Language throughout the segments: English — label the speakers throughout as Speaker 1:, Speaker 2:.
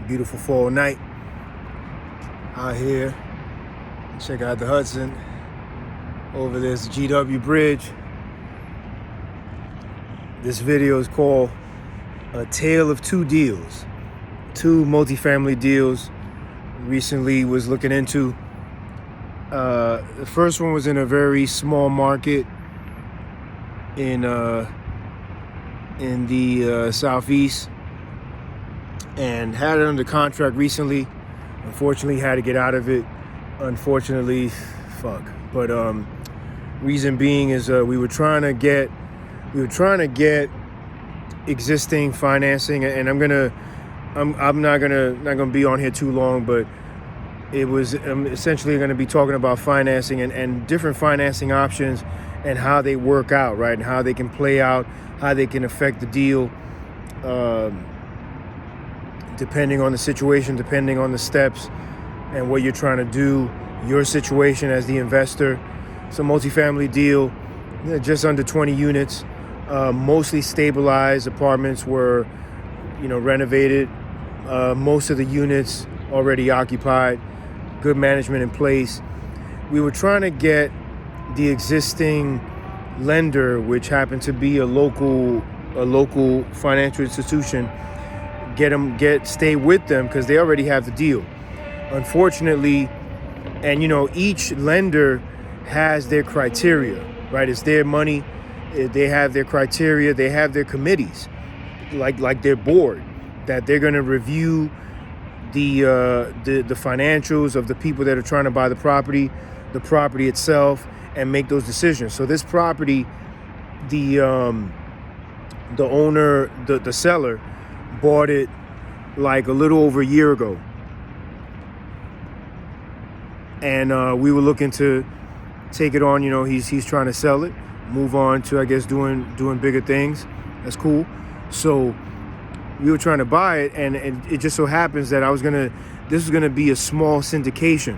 Speaker 1: Beautiful fall night out here. Check out the Hudson over this GW Bridge. This video is called A Tale of Two Deals. Two multifamily deals recently was looking into. The first one was in a very small market in the southeast, and had it under contract recently. Unfortunately, had to get out of it. But reason being is we were trying to get existing financing, and I'm not gonna be on here too long, but it was essentially going to be talking about financing and different financing options and how they work out, right, and how they can play out, how they can affect the deal, depending on the situation, depending on the steps and what you're trying to do, your situation as the investor. It's a multifamily deal, just under 20 units, mostly stabilized. Apartments were, renovated. Most of the units already occupied, good management in place. We were trying to get the existing lender, which happened to be a local financial institution, stay with them because they already have the deal. Unfortunately, and each lender has their criteria, right? It's their money. They have their criteria. They have their committees, like their board, that they're going to review the financials of the people that are trying to buy the property itself, and make those decisions. So this property, the owner, the seller, bought it like a little over a year ago, and we were looking to take it on. He's trying to sell it, move on to, I guess, doing bigger things. That's cool. So we were trying to buy it, and it just so happens that this was gonna be a small syndication.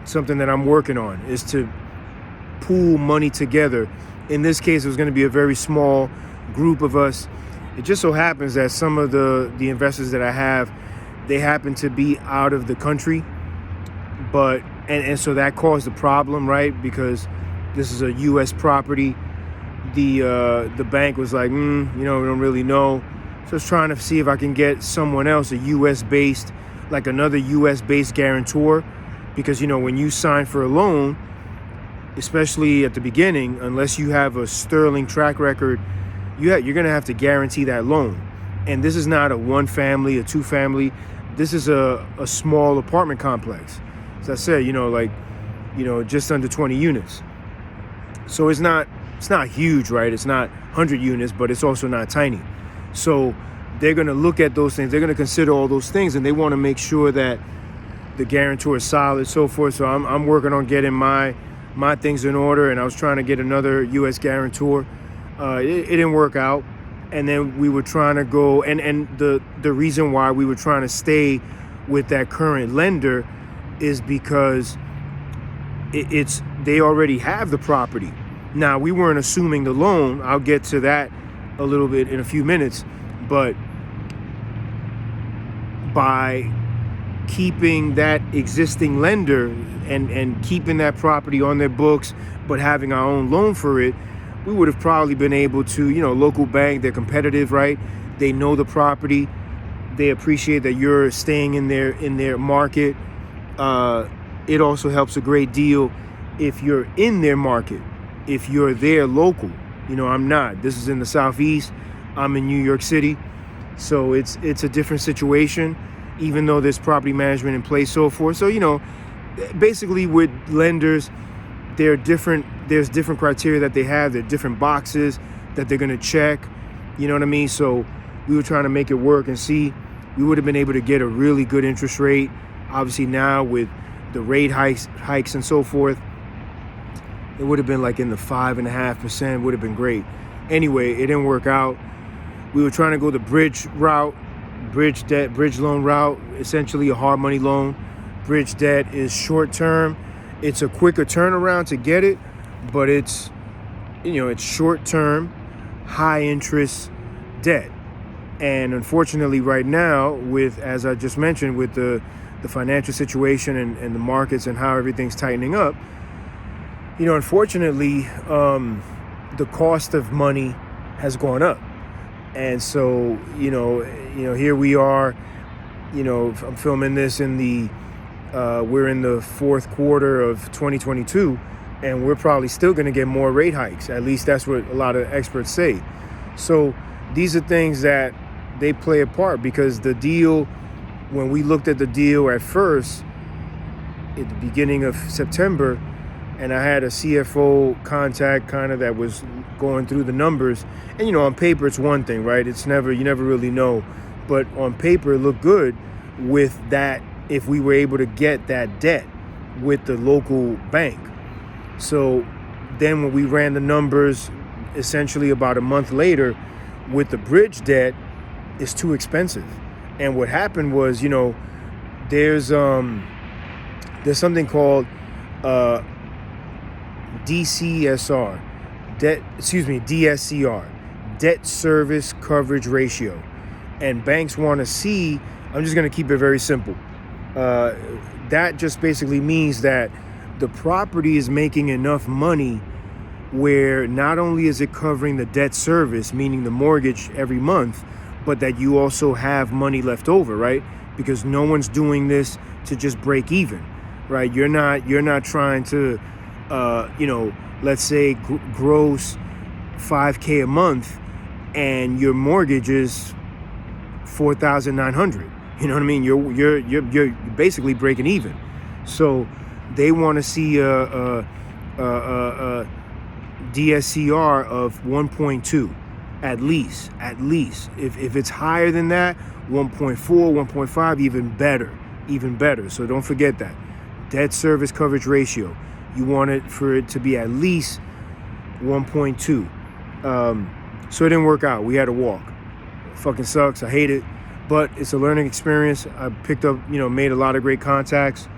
Speaker 1: Something that I'm working on is to pool money together. In this case, it was gonna be a very small group of us. It just so happens that some of the investors that I have, they happen to be out of the country, but so that caused a problem, right? Because this is a U.S. property. The bank was like, we don't really know. So I was trying to see if I can get someone else, a U.S.-based, like another U.S.-based guarantor, because when you sign for a loan, especially at the beginning, unless you have a sterling track record, you're going to have to guarantee that loan. And this is not a one family, a two family. This is a small apartment complex. As I said, just under 20 units. So it's not huge, right? It's not 100 units, but it's also not tiny. So they're going to look at those things. They're going to consider all those things, and they want to make sure that the guarantor is solid, so forth. So I'm working on getting my things in order, and I was trying to get another U.S. guarantor. It didn't work out, and then we were trying to go, and the reason why we were trying to stay with that current lender is because they already have the property. Now, we weren't assuming the loan. I'll get to that a little bit in a few minutes, but by keeping that existing lender and keeping that property on their books, but having our own loan for it, we would have probably been able to, local bank, they're competitive, right? They know the property. They appreciate that you're staying in their market. It also helps a great deal if you're in their market, if you're there local. I'm not. This is in the Southeast. I'm in New York City. So it's a different situation, even though there's property management in place, so forth. So, basically with lenders, there's different criteria that they have. There are different boxes that they're going to check. You know what I mean? So we were trying to make it work and see. We would have been able to get a really good interest rate. Obviously now with the rate hikes and so forth, it would have been like in the 5.5%, would have been great. Anyway, it didn't work out. We were trying to go the bridge loan route, essentially a hard money loan. Bridge debt is short term. It's a quicker turnaround to get it, but it's short term, high interest debt. And unfortunately, right now, with, as I just mentioned, with the financial situation and the markets and how everything's tightening up, unfortunately, the cost of money has gone up. And so, here we are, I'm filming this we're in the fourth quarter of 2022, and we're probably still going to get more rate hikes. At least that's what a lot of experts say. So these are things that they play a part, because the deal, when we looked at the deal at first, at the beginning of September, and I had a CFO contact kind of that was going through the numbers, and on paper it's one thing, right? You never really know, but on paper it looked good with that, if we were able to get that debt with the local bank. So then when we ran the numbers, essentially about a month later, with the bridge debt, it's too expensive. And what happened was, there's something called DSCR, debt service coverage ratio. And banks want to see, I'm just going to keep it very simple. That just basically means that the property is making enough money where not only is it covering the debt service, meaning the mortgage every month, but that you also have money left over, right? Because no one's doing this to just break even, right? You're not trying to, let's say gross $5,000 a month and your mortgage is $4,900. You know what I mean? You're basically breaking even. So they want to see a DSCR of 1.2 at least. If it's higher than that, 1.4, 1.5, even better. So don't forget that. Debt service coverage ratio. You want it for it to be at least 1.2. So it didn't work out. We had to walk. It fucking sucks. I hate it. But it's a learning experience. I picked up, made a lot of great contacts.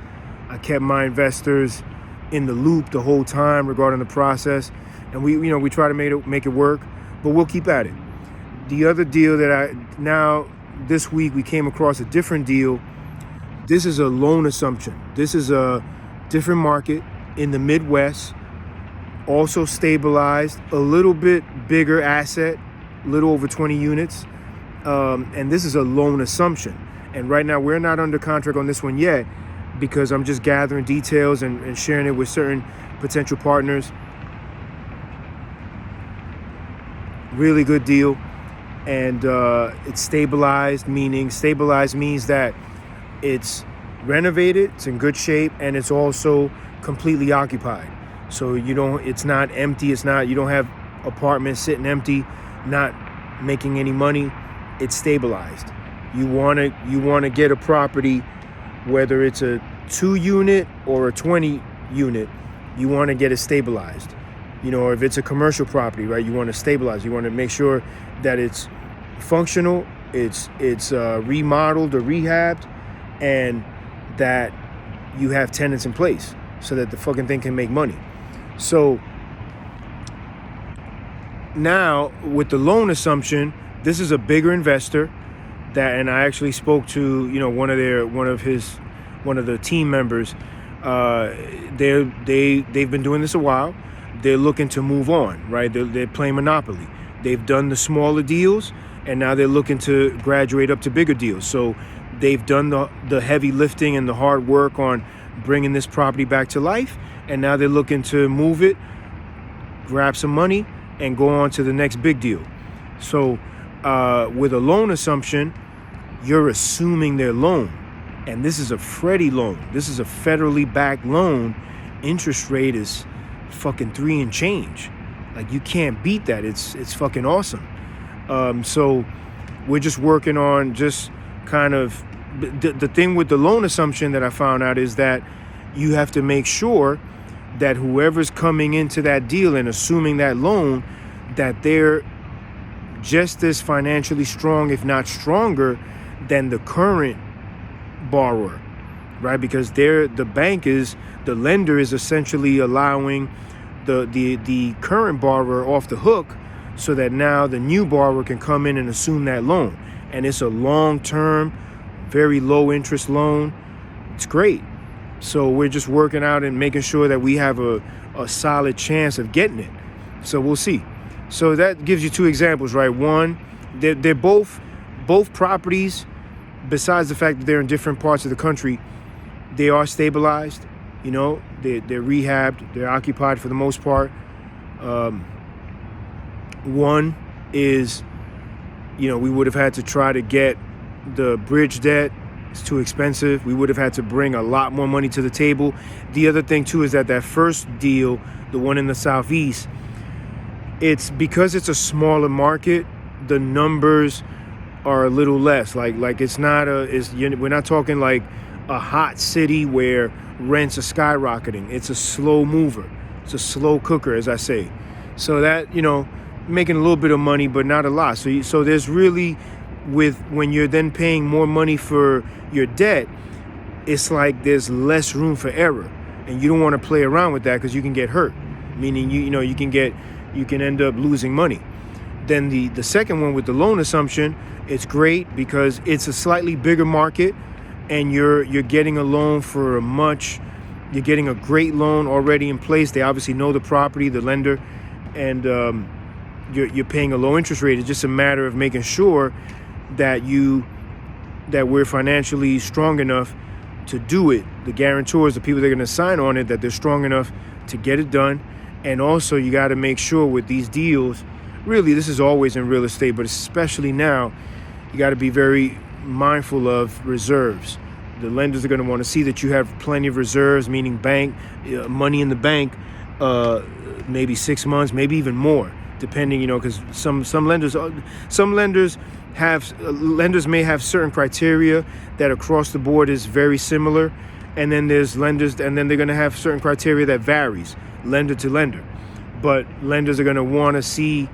Speaker 1: I kept my investors in the loop the whole time regarding the process. And we try to make it work, but we'll keep at it. The other deal that this week we came across a different deal. This is a loan assumption. This is a different market in the Midwest, also stabilized, a little bit bigger asset, a little over 20 units. And this is a loan assumption. And right now we're not under contract on this one yet, because I'm just gathering details and sharing it with certain potential partners. Really good deal. And it's stabilized means that it's renovated, it's in good shape, and it's also completely occupied. So it's not empty. You don't have apartments sitting empty, not making any money. It's stabilized. You want to get a property, whether it's a 2-unit or a 20-unit, you want to get it stabilized. Or if it's a commercial property, right, you want to stabilize. You want to make sure that it's functional, it's remodeled or rehabbed, and that you have tenants in place so that the fucking thing can make money. So now with the loan assumption, this is a bigger investor and I actually spoke to, one of the team members. They've been doing this a while. They're looking to move on, right? They're playing Monopoly. They've done the smaller deals, and now they're looking to graduate up to bigger deals. So they've done the heavy lifting and the hard work on bringing this property back to life, and now they're looking to move it, grab some money, and go on to the next big deal. So with a loan assumption, you're assuming their loan. And this is a Freddie loan. This is a federally backed loan. Interest rate is fucking 3 and change. Like, you can't beat that. It's fucking awesome. So we're just working on just kind of the thing with the loan assumption that I found out is that you have to make sure that whoever's coming into that deal and assuming that loan, that they're just as financially strong, if not stronger, than the current borrower, right? Because the lender is essentially allowing the current borrower off the hook, so that now the new borrower can come in and assume that loan. and it's a long-term, very low-interest loan. It's great. So we're just working out and making sure that we have a solid chance of getting it. So we'll see. So that gives you two examples, right? One, they're both properties, besides the fact that they're in different parts of the country, they are stabilized. You know, they're rehabbed. They're occupied for the most part. One is, you know, we would have had to try to get the bridge debt. It's too expensive. We would have had to bring a lot more money to the table. The other thing too is that first deal, the one in the Southeast, it's because it's a smaller market, the numbers are a little less. Like it's not we're not talking like a hot city where rents are skyrocketing. It's a slow mover. It's a slow cooker, as I say. So that, you know, making a little bit of money, but not a lot. So there's really, when you're then paying more money for your debt, it's like there's less room for error, and you don't want to play around with that because you can get hurt. Meaning you can end up losing money. Then the second one with the loan assumption, it's great because it's a slightly bigger market, and you're getting a loan for you're getting a great loan already in place. They obviously know the property, the lender, and you're paying a low interest rate. It's just a matter of making sure that we're financially strong enough to do it. The guarantors, the people that are going to sign on it, that they're strong enough to get it done. And also you got to make sure with these deals, really this is always in real estate, but especially now, you got to be very mindful of reserves. The lenders are going to want to see that you have plenty of reserves, meaning money in the bank, maybe 6 months, maybe even more, depending, because some lenders may have certain criteria that across the board is very similar, and then there's lenders, and then they're going to have certain criteria that varies lender to lender. But lenders are going to want to see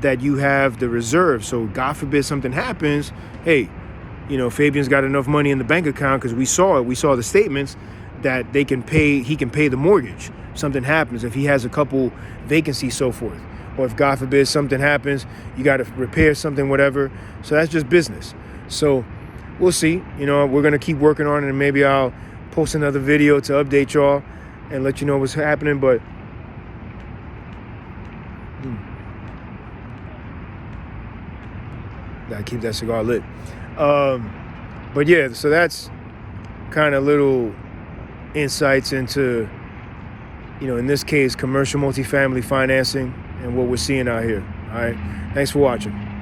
Speaker 1: that you have the reserve. So God forbid something happens, hey, Fabian's got enough money in the bank account, because we saw the statements that he can pay the mortgage. Something happens, if he has a couple vacancies, so forth. Or if God forbid something happens, you got to repair something, whatever. So that's just business. So we'll see. We're going to keep working on it, and maybe I'll post another video to update y'all and let you know what's happening. But gotta keep that cigar lit. But yeah, so that's kind of little insights into, in this case, commercial multifamily financing and what we're seeing out here. All right. Thanks for watching.